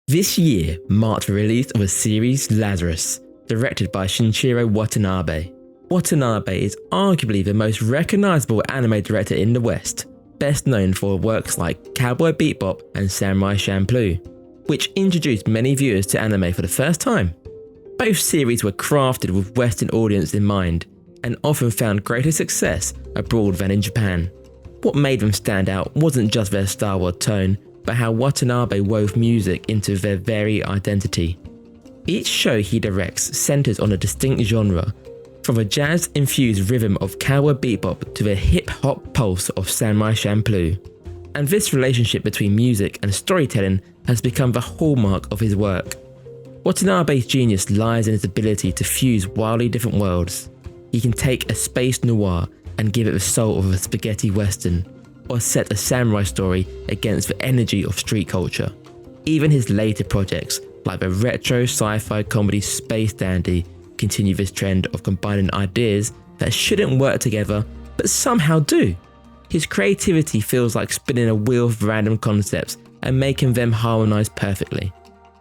This year marked the release of a series, Lazarus, directed by Shinichirō Watanabe. Watanabe is arguably the most recognisable anime director in the West, best known for works like Cowboy Bebop and Samurai Champloo, which introduced many viewers to anime for the first time. Both series were crafted with Western audience in mind, and often found greater success abroad than in Japan. What made them stand out wasn't just their Star Wars tone, but how Watanabe wove music into their very identity. Each show he directs centers on a distinct genre, from a jazz-infused rhythm of Cowboy Bebop to the hip-hop pulse of Samurai Champloo. And this relationship between music and storytelling has become the hallmark of his work. Watanabe's genius lies in his ability to fuse wildly different worlds. He can take a space noir and give it the soul of a spaghetti western, or set a samurai story against the energy of street culture. Even his later projects, like the retro sci-fi comedy Space Dandy, continue this trend of combining ideas that shouldn't work together, but somehow do. His creativity feels like spinning a wheel of random concepts and making them harmonise perfectly.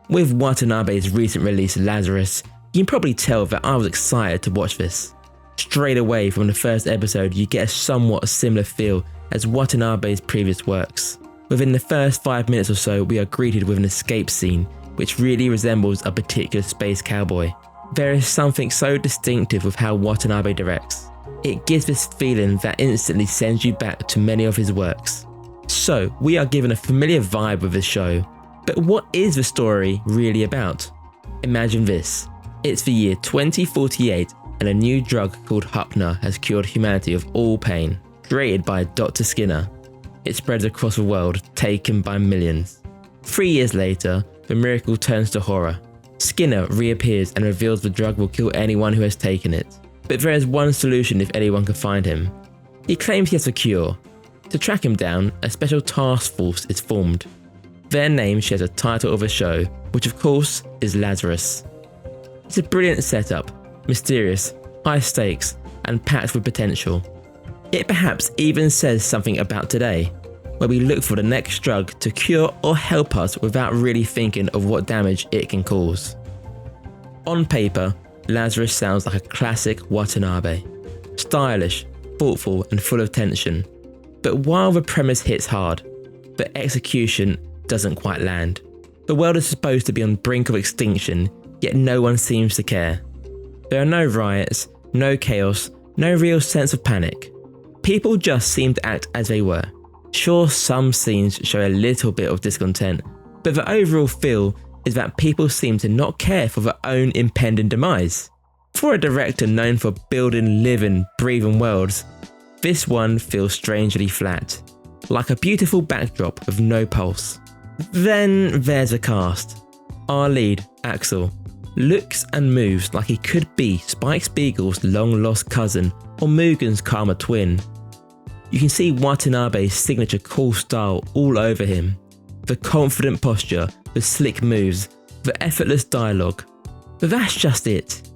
With Watanabe's recent release Lazarus, you can probably tell that I was excited to watch this. Straight away from the first episode, you get a somewhat similar feel as Watanabe's previous works. Within the first 5 minutes or so, we are greeted with an escape scene, which really resembles a particular space cowboy. There is something so distinctive with how Watanabe directs. It gives this feeling that instantly sends you back to many of his works. So, we are given a familiar vibe with this show. But what is the story really about? Imagine this. It's the year 2048 and a new drug called Hupna has cured humanity of all pain, created by Dr. Skinner. It spreads across the world, taken by millions. 3 years later, the miracle turns to horror. Skinner reappears and reveals the drug will kill anyone who has taken it. But there is one solution if anyone can find him. He claims he has a cure. To track him down, a special task force is formed. Their name shares a title of a show, which of course is Lazarus. It's a brilliant setup, mysterious, high stakes, and packed with potential. It perhaps even says something about today, where we look for the next drug to cure or help us without really thinking of what damage it can cause. On paper, Lazarus sounds like a classic Watanabe. Stylish, thoughtful, and full of tension. But while the premise hits hard, the execution doesn't quite land. The world is supposed to be on the brink of extinction, yet no one seems to care. There are no riots, no chaos, no real sense of panic. People just seem to act as they were. Sure, some scenes show a little bit of discontent, but the overall feel is that people seem to not care for their own impending demise. For a director known for building living, breathing worlds, this one feels strangely flat, like a beautiful backdrop with no pulse. Then there's the cast. Our lead, Axel, looks and moves like he could be Spike Spiegel's long-lost cousin or Mugen's Karma twin. You can see Watanabe's signature cool style all over him. The confident posture, the slick moves, the effortless dialogue. But that's just it.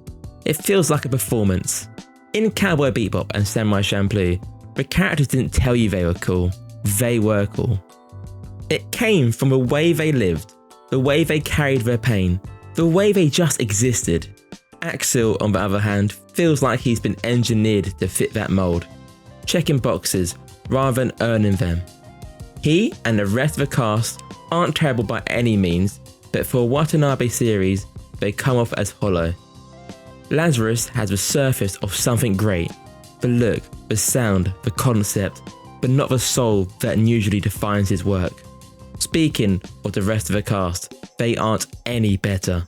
It feels like a performance. In Cowboy Bebop and Samurai Champloo, the characters didn't tell you they were cool. They were cool. It came from the way they lived, the way they carried their pain, the way they just existed. Axel, on the other hand, feels like he's been engineered to fit that mould, checking boxes rather than earning them. He and the rest of the cast aren't terrible by any means, but for a Watanabe series, they come off as hollow. Lazarus has the surface of something great, the look, the sound, the concept, but not the soul that usually defines his work. Speaking of the rest of the cast, they aren't any better.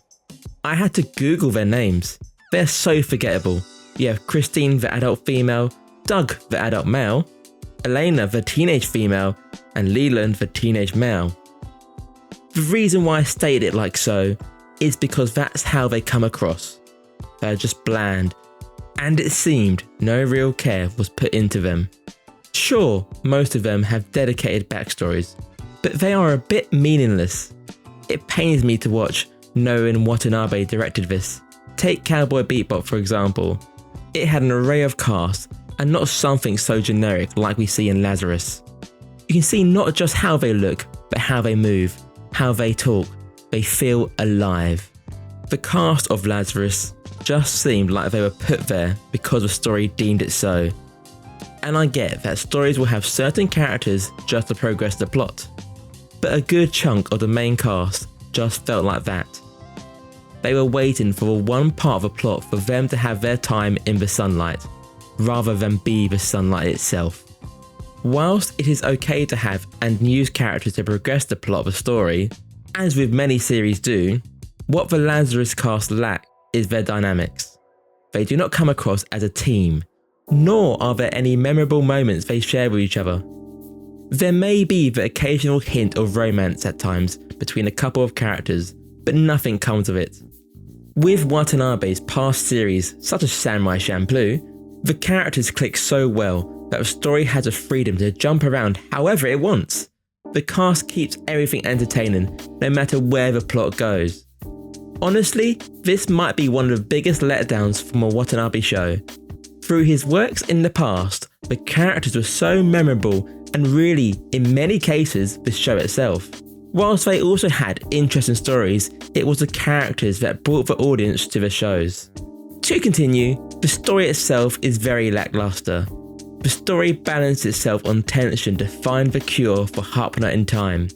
I had to Google their names. They're so forgettable. You have Christine, the adult female, Doug, the adult male, Elena, the teenage female, and Leland, the teenage male. The reason why I stated it like so is because that's how they come across. They're just bland, and it seemed no real care was put into them. Sure, most of them have dedicated backstories, but they are a bit meaningless. It pains me to watch, knowing Watanabe directed this. Take Cowboy Bebop for example. It had an array of cast, and not something so generic like we see in Lazarus. You can see not just how they look, but how they move, how they talk, they feel alive. The cast of Lazarus just seemed like they were put there because the story deemed it so. And I get that stories will have certain characters just to progress the plot, but a good chunk of the main cast just felt like that. They were waiting for the one part of the plot for them to have their time in the sunlight, rather than be the sunlight itself. Whilst it is okay to have and use characters to progress the plot of a story, as with many series do, what the Lazarus cast lack is their dynamics. They do not come across as a team, nor are there any memorable moments they share with each other. There may be the occasional hint of romance at times between a couple of characters, but nothing comes of it. With Watanabe's past series, such as Samurai Champloo, the characters click so well that the story has a freedom to jump around however it wants. The cast keeps everything entertaining, no matter where the plot goes. Honestly, this might be one of the biggest letdowns from a Watanabe show. Through his works in the past, the characters were so memorable and really, in many cases, the show itself. Whilst they also had interesting stories, it was the characters that brought the audience to the shows. To continue, the story itself is very lackluster. The story balances itself on tension to find the cure for Hapuna in time,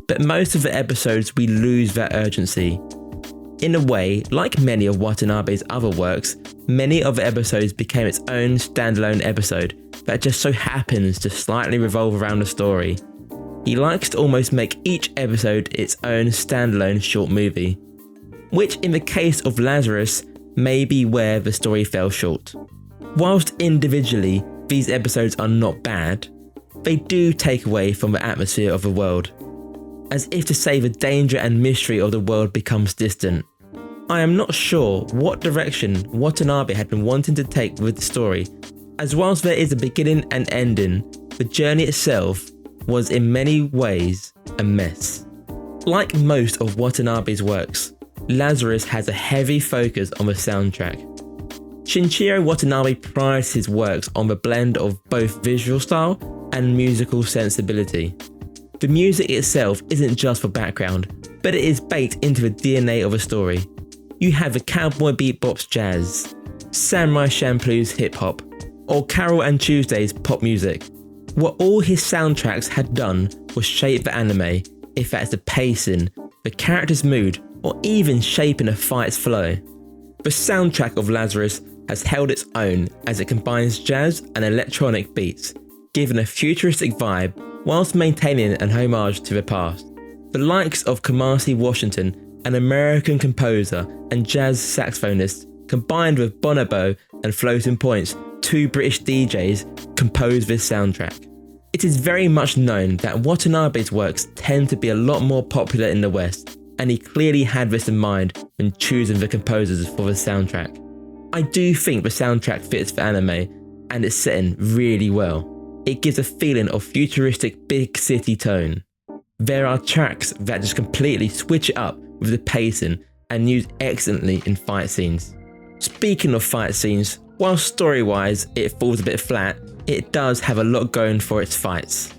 but most of the episodes we lose that urgency. In a way, like many of Watanabe's other works, many of the episodes became its own standalone episode that just so happens to slightly revolve around the story. He likes to almost make each episode its own standalone short movie, which in the case of Lazarus may be where the story fell short. Whilst individually these episodes are not bad, they do take away from the atmosphere of the world, as if to say the danger and mystery of the world becomes distant. I am not sure what direction Watanabe had been wanting to take with the story, as whilst there is a beginning and ending, the journey itself was in many ways a mess. Like most of Watanabe's works, Lazarus has a heavy focus on the soundtrack. Shinichirō Watanabe prides his works on the blend of both visual style and musical sensibility. The music itself isn't just for background, but it is baked into the DNA of a story. You have the Cowboy Bebop's jazz, Samurai Champloo's hip hop, or Carol and Tuesday's pop music. What all his soundtracks had done was shape the anime, if that's the pacing, the character's mood, or even shaping a fight's flow. The soundtrack of Lazarus has held its own as it combines jazz and electronic beats, giving a futuristic vibe whilst maintaining an homage to the past. The likes of Kamasi Washington, an American composer and jazz saxophonist, combined with Bonobo and Floating Points, two British DJs, composed this soundtrack. It is very much known that Watanabe's works tend to be a lot more popular in the West, and he clearly had this in mind when choosing the composers for the soundtrack. I do think the soundtrack fits the anime and its setting really well. It gives a feeling of futuristic big city tone. There are tracks that just completely switch it up with the pacing and used excellently in fight scenes. Speaking of fight scenes, while story-wise it falls a bit flat, it does have a lot going for its fights.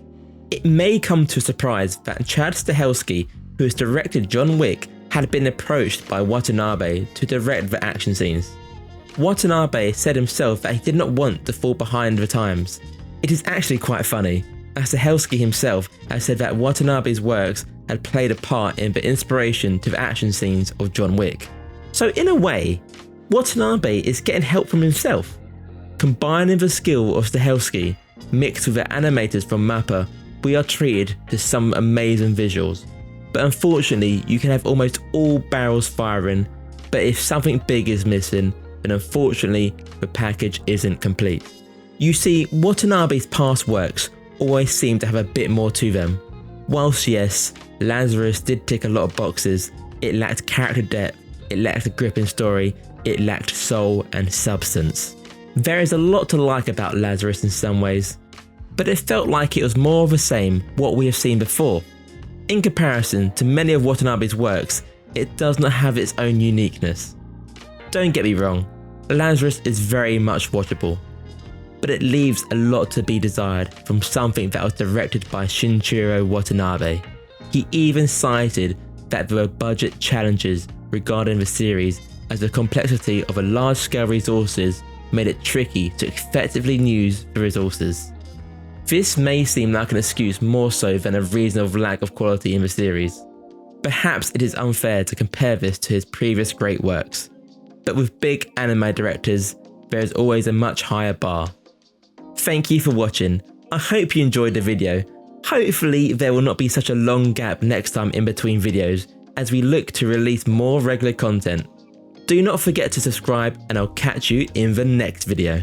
It may come to a surprise that Chad Stahelski, who has directed John Wick, had been approached by Watanabe to direct the action scenes. Watanabe said himself that he did not want to fall behind the times. It is actually quite funny, as Stahelski himself has said that Watanabe's works had played a part in the inspiration to the action scenes of John Wick. So in a way, Watanabe is getting help from himself. Combining the skill of Stahelski mixed with the animators from MAPPA, we are treated to some amazing visuals. But unfortunately, you can have almost all barrels firing, but if something big is missing, then unfortunately the package isn't complete. You see, Watanabe's past works always seem to have a bit more to them. Whilst yes, Lazarus did tick a lot of boxes, it lacked character depth, it lacked a gripping story, it lacked soul and substance. There is a lot to like about Lazarus in some ways, but it felt like it was more of the same what we have seen before. In comparison to many of Watanabe's works, it does not have its own uniqueness. Don't get me wrong, Lazarus is very much watchable, but it leaves a lot to be desired from something that was directed by Shinichirō Watanabe. He even cited that there were budget challenges regarding the series, as the complexity of a large-scale resources made it tricky to effectively use the resources. This may seem like an excuse more so than a reason of lack of quality in the series. Perhaps it is unfair to compare this to his previous great works, but with big anime directors, there is always a much higher bar. Thank you for watching. I hope you enjoyed the video. Hopefully there will not be such a long gap next time in between videos as we look to release more regular content. Do not forget to subscribe and I'll catch you in the next video.